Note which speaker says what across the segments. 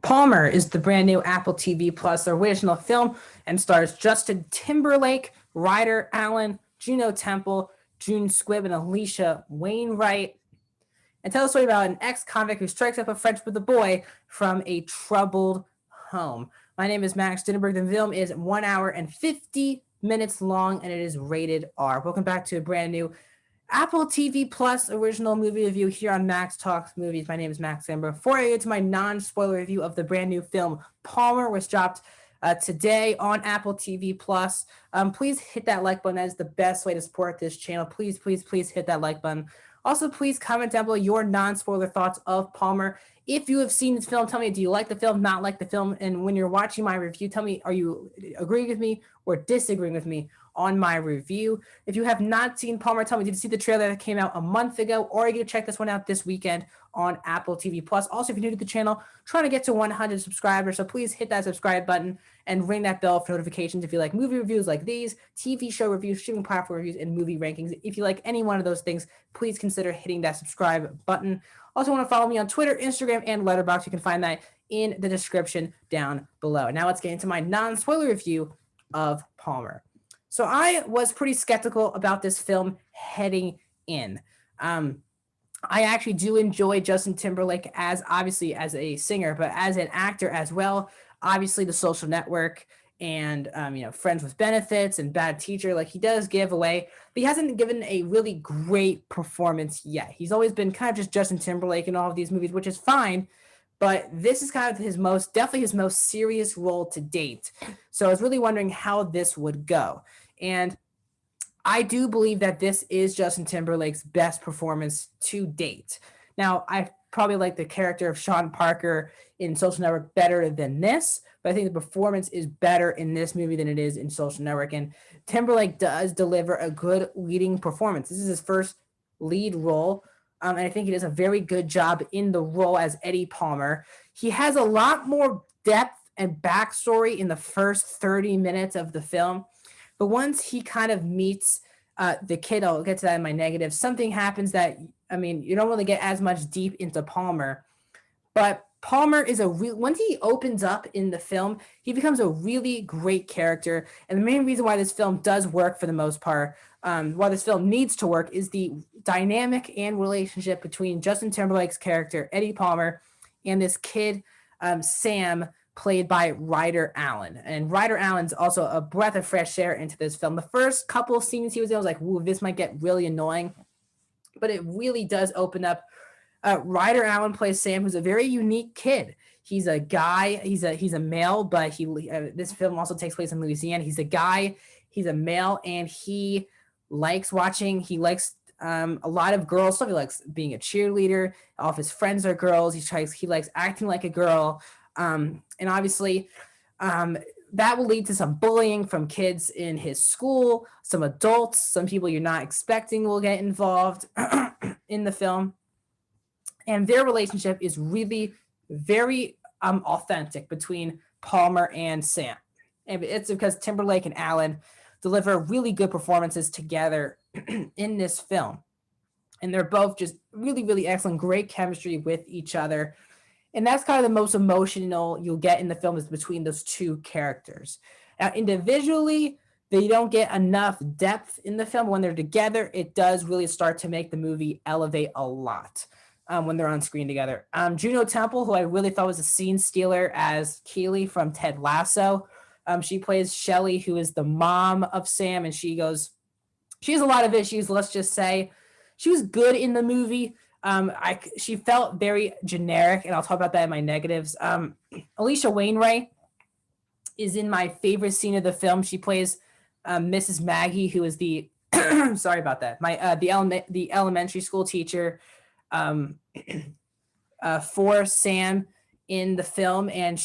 Speaker 1: Palmer is the brand new Apple TV Plus original film and stars Justin Timberlake, Ryder Allen, Juno Temple, June Squibb, and Alicia Wainwright. And tell a story about an ex-convict who strikes up a friendship with a boy from a troubled home. My name is Max Dinenberg. The film is 1 hour and 50 minutes long, and it is rated R. Welcome back to a brand new Apple TV Plus original movie review here on Max Talks Movies. My name is Max Amber. Before I get to my non-spoiler review of the brand new film Palmer, was dropped today on Apple TV Plus, please hit that like button. That is the best way to support this channel. Please, please, please hit that like button. Also, please comment down below your non-spoiler thoughts of Palmer. If you have seen this film, tell me, do you like the film, not like the film? And when you're watching my review, tell me, are you agreeing with me or disagreeing with me on my review? If you have not seen Palmer, tell me, did you see the trailer that came out a month ago, or are you going to check this one out this weekend on Apple TV Plus? Also, if you're new to the channel, trying to get to 100 subscribers, so please hit that subscribe button and ring that bell for notifications if you like movie reviews like these, TV show reviews, streaming platform reviews, and movie rankings. If you like any one of those things, please consider hitting that subscribe button. Also, want to follow me on Twitter, Instagram, and Letterboxd. You can find that in the description down below. Now let's get into my non-spoiler review of Palmer. So I was pretty skeptical about this film heading in. I actually do enjoy Justin Timberlake as obviously as a singer, but as an actor as well. Obviously, The Social Network and Friends with Benefits and Bad Teacher, like he does give away, but he hasn't given a really great performance yet. He's always been kind of just Justin Timberlake in all of these movies, which is fine. But this is kind of definitely his most serious role to date. So I was really wondering how this would go. And I do believe that this is Justin Timberlake's best performance to date. Now, I probably like the character of Sean Parker in Social Network better than this, but I think the performance is better in this movie than it is in Social Network. And Timberlake does deliver a good leading performance. This is his first lead role. And I think he does a very good job in the role as Eddie Palmer. He has a lot more depth and backstory in the first 30 minutes of the film. But once he kind of meets the kid, I'll get to that in my negative, something happens that, you don't really get as much deep into Palmer. But Palmer is once he opens up in the film, he becomes a really great character. And the main reason why this film does work for the most part, why this film needs to work, is the dynamic and relationship between Justin Timberlake's character, Eddie Palmer, and this kid, Sam, played by Ryder Allen. And Ryder Allen's also a breath of fresh air into this film. The first couple of scenes he was in, I was like, "Ooh, this might get really annoying." But it really does open up. Ryder Allen plays Sam, who's a very unique kid. He's a guy. He's a male, but this film also takes place in Louisiana. He's a guy. He's a male, and he likes watching. He likes a lot of girls stuff. He likes being a cheerleader. All of his friends are girls. He likes acting like a girl. And obviously, that will lead to some bullying from kids in his school, some adults, some people you're not expecting will get involved in the film. And their relationship is really very authentic between Palmer and Sam. And it's because Timberlake and Allen deliver really good performances together in this film. And they're both just really, really excellent, great chemistry with each other. And that's kind of the most emotional you'll get in the film, is between those two characters. Now, individually, they don't get enough depth in the film. When they're together, it does really start to make the movie elevate a lot when they're on screen together. Juno Temple, who I really thought was a scene stealer as Keely from Ted Lasso. She plays Shelly, who is the mom of Sam, and she has a lot of issues, let's just say. She was good in the movie. She felt very generic, and I'll talk about that in my negatives. Alicia Wainwright is in my favorite scene of the film. She plays Mrs. Maggie, who is the sorry about that. The elementary school teacher for Sam in the film, and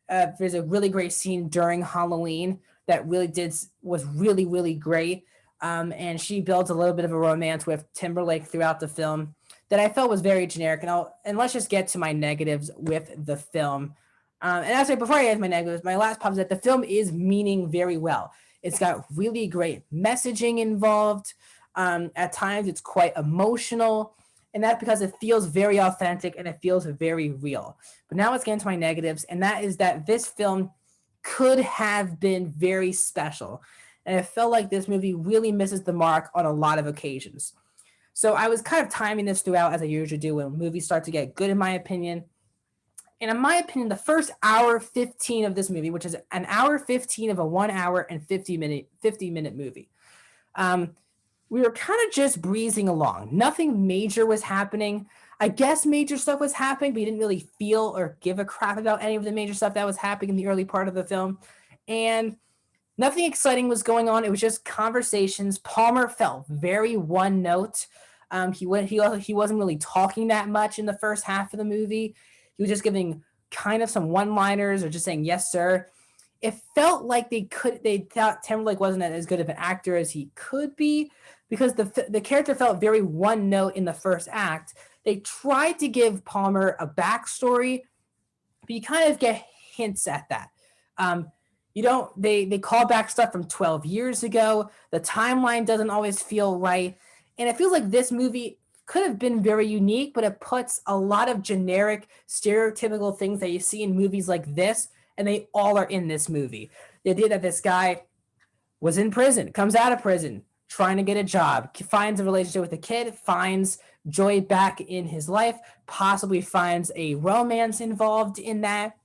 Speaker 1: there's a really great scene during Halloween that was really, really great. And she builds a little bit of a romance with Timberlake throughout the film that I felt was very generic. And let's just get to my negatives with the film. And actually, before I get to my negatives, my last pop is that the film is meaning very well. It's got really great messaging involved. At times, it's quite emotional. And that's because it feels very authentic and it feels very real. But now let's get into my negatives. And that is that this film could have been very special. And I felt like this movie really misses the mark on a lot of occasions. So I was kind of timing this throughout, as I usually do when movies start to get good, in my opinion. And in my opinion, the first hour 15 of this movie, which is an hour 15 of a 1 hour and 50-minute movie, we were kind of just breezing along. Nothing major was happening. I guess major stuff was happening, but you didn't really feel or give a crap about any of the major stuff that was happening in the early part of the film. And nothing exciting was going on. It was just conversations. Palmer felt very one note. He wasn't really talking that much in the first half of the movie. He was just giving kind of some one-liners or just saying yes, sir. It felt like they thought Timberlake wasn't as good of an actor as he could be, because the character felt very one note in the first act. They tried to give Palmer a backstory, but you kind of get hints at that. They call back stuff from 12 years ago. The timeline doesn't always feel right. And it feels like this movie could have been very unique, but it puts a lot of generic, stereotypical things that you see in movies like this, and they all are in this movie. The idea that this guy was in prison, comes out of prison, trying to get a job, finds a relationship with a kid, finds joy back in his life, possibly finds a romance involved in that.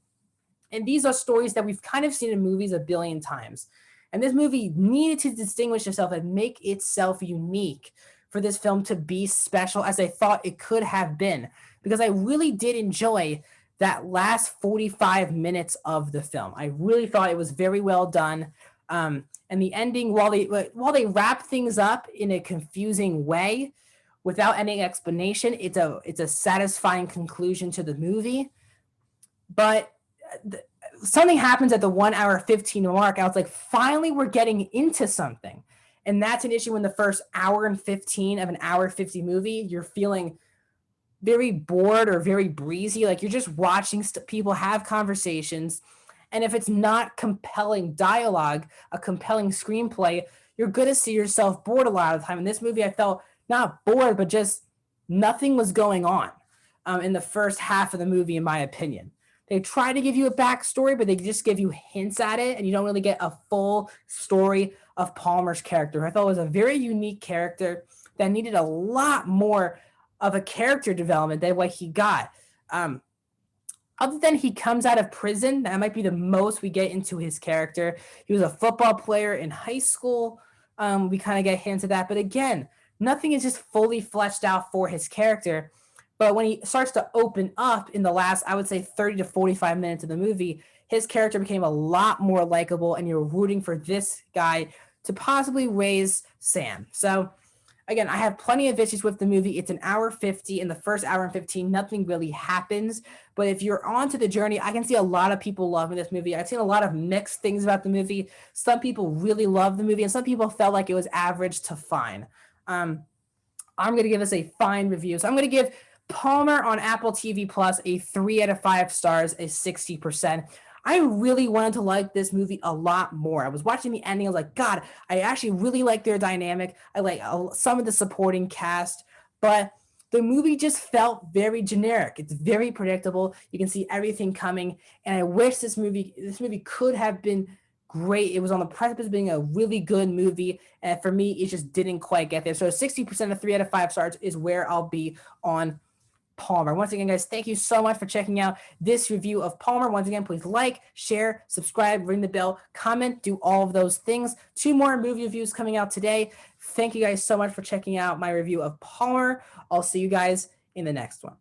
Speaker 1: And these are stories that we've kind of seen in movies a billion times. And this movie needed to distinguish itself and make itself unique for this film to be special as I thought it could have been, because I really did enjoy that last 45 minutes of the film. I really thought it was very well done. And the ending, while they wrap things up in a confusing way without any explanation, it's a satisfying conclusion to the movie. But something happens at the 1 hour 15 mark. I was like, finally, we're getting into something. And that's an issue when the first hour and 15 of an hour 50 movie, you're feeling very bored or very breezy. Like you're just watching people have conversations. And if it's not compelling dialogue, a compelling screenplay, you're going to see yourself bored a lot of the time. In this movie, I felt not bored, but just nothing was going on in the first half of the movie, in my opinion. They try to give you a backstory, but they just give you hints at it, and you don't really get a full story of Palmer's character. I thought it was a very unique character that needed a lot more of a character development than what he got. Other than he comes out of prison, that might be the most we get into his character. He was a football player in high school. We kind of get hints of that. But again, nothing is just fully fleshed out for his character. But when he starts to open up in the last, I would say 30 to 45 minutes of the movie, his character became a lot more likable, and you're rooting for this guy to possibly raise Sam. So again, I have plenty of issues with the movie. It's an hour 50. In the first hour and 15, nothing really happens. But if you're onto the journey, I can see a lot of people loving this movie. I've seen a lot of mixed things about the movie. Some people really love the movie, and some people felt like it was average to fine. I'm going to give this a fine review. So I'm going to give Palmer on Apple TV Plus a 3 out of 5 stars, a 60%. I really wanted to like this movie a lot more. I was watching the ending. I was like, God, I actually really like their dynamic. I like some of the supporting cast, but the movie just felt very generic. It's very predictable. You can see everything coming. And I wish this movie could have been great. It was on the precipice of being a really good movie. And for me, it just didn't quite get there. So 60% of 3 out of 5 stars is where I'll be on Palmer. Once again, guys, thank you so much for checking out this review of Palmer. Once again, please like, share, subscribe, ring the bell, comment, do all of those things. 2 more movie reviews coming out today. Thank you guys so much for checking out my review of Palmer. I'll see you guys in the next one.